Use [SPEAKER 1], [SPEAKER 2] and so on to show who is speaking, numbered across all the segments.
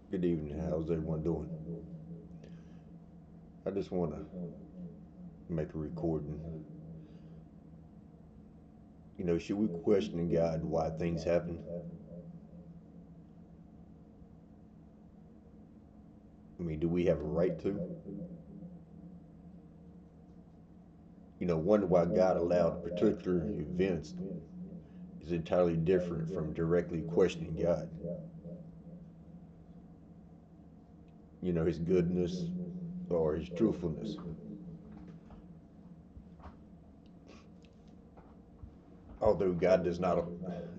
[SPEAKER 1] Good evening. How's everyone doing? I just want to make a recording. Should we question God why things happen? I mean, do we have a right to? Wonder why God allowed particular events is entirely different from directly questioning God. His goodness or his truthfulness. Although God does not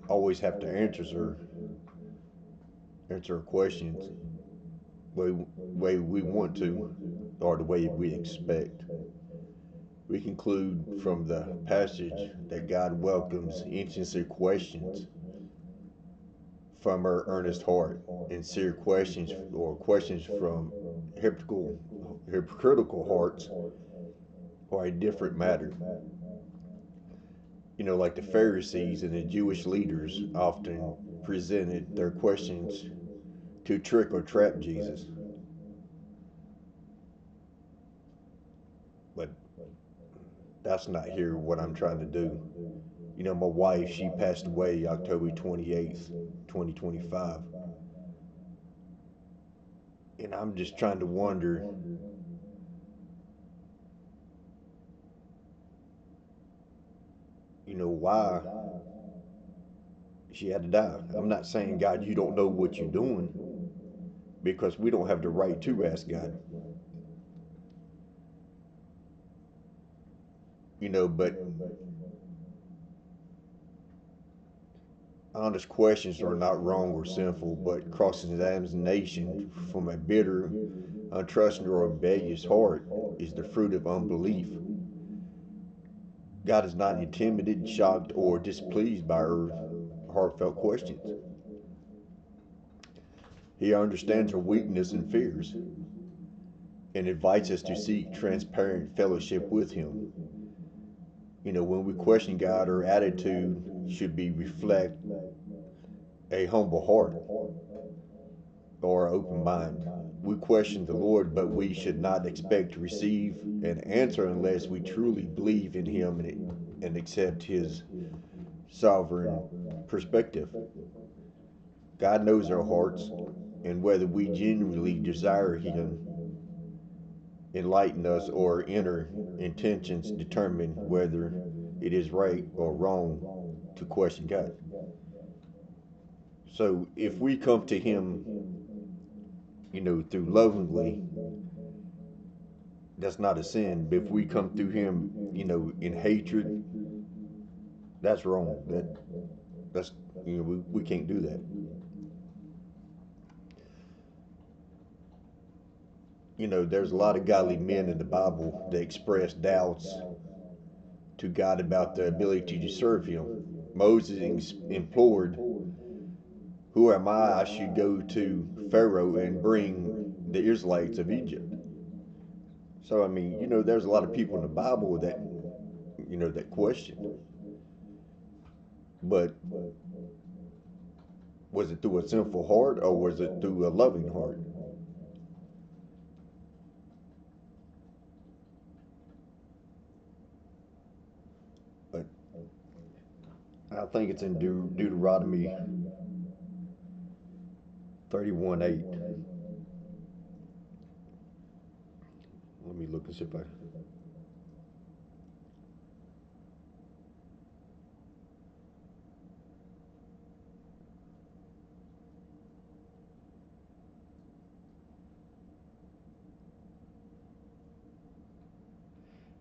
[SPEAKER 1] always have to answer our questions way we want to or the way we expect. We conclude from the passage that God welcomes insincere questions from our earnest heart, and sincere questions or questions from hypocritical hearts are a different matter. Like the Pharisees and the Jewish leaders often presented their questions to trick or trap Jesus. But that's not here what I'm trying to do. My wife, she passed away October 28th, 2025. And I'm just trying to wonder, why she had to die. I'm not saying, God, you don't know what you're doing, because we don't have the right to ask God. But honest questions are not wrong or sinful, but crossing examination from a bitter, untrusting, or rebellious heart is the fruit of unbelief. God is not intimidated, shocked, or displeased by our heartfelt questions. He understands our weakness and fears and invites us to seek transparent fellowship with Him. When we question God, our attitude should be reflect a humble heart or open mind. We question the Lord, but we should not expect to receive an answer unless we truly believe in Him and accept His sovereign perspective. God knows our hearts, and whether we genuinely desire Him, enlighten us, or inner intentions determine whether it is right or wrong to question God. So if we come to Him, through lovingly, that's not a sin. But if we come through Him, in hatred, that's wrong. That's we can't do that. There's a lot of godly men in the Bible that express doubts to God about the ability to serve Him. Moses implored, "Who am I should go to Pharaoh and bring the Israelites of Egypt?" So I mean, there's a lot of people in the Bible that question. But was it through a sinful heart or was it through a loving heart? But I think it's in Deuteronomy 31:8. Let me look and see if I.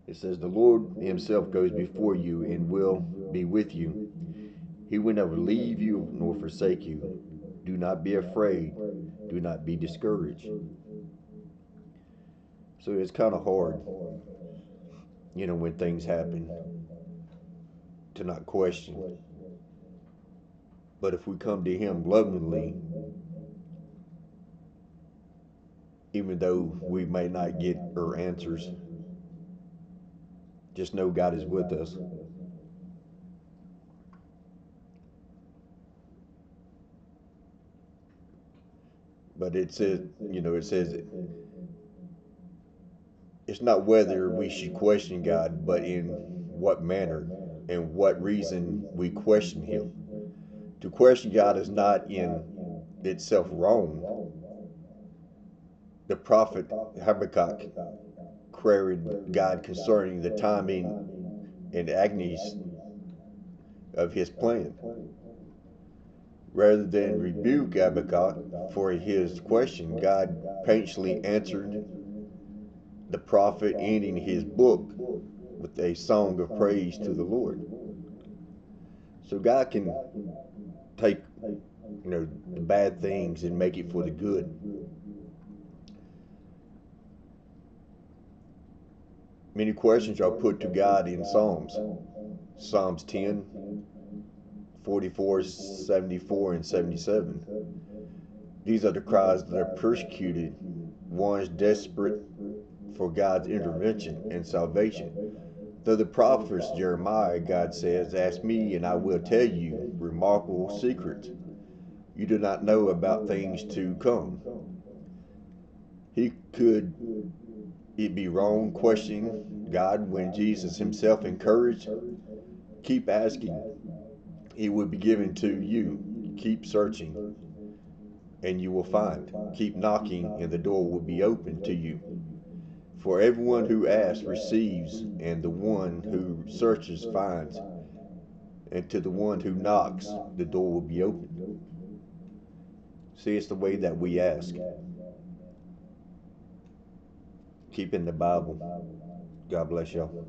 [SPEAKER 1] It says, "The Lord Himself goes before you and will be with you. He will never leave you nor forsake you. Do not be afraid. Do not be discouraged." So it's kind of hard, when things happen to not question. But if we come to Him lovingly, even though we may not get our answers, just know God is with us. But it says, it says it's not whether we should question God, but in what manner and what reason we question Him. To question God is not in itself wrong. The prophet Habakkuk queried God concerning the timing and agonies of his plan. Rather than rebuke Habakkuk for his question, God patiently answered the prophet, ending his book with a song of praise to the Lord. So God can take, the bad things and make it for the good. Many questions are put to God in Psalms. Psalms 10, 44, 74, and 77. These are the cries that are persecuted ones desperate for God's intervention and salvation. Though the prophets Jeremiah, God says, ask me and I will tell you remarkable secrets you do not know about things to come. He could it be wrong questioning God when Jesus himself encouraged, keep asking, it will be given to you. Keep searching, and you will find. Keep knocking, and the door will be opened to you. For everyone who asks receives, and the one who searches finds, and to the one who knocks, the door will be opened. See, it's the way that we ask. Keep in the Bible. God bless y'all.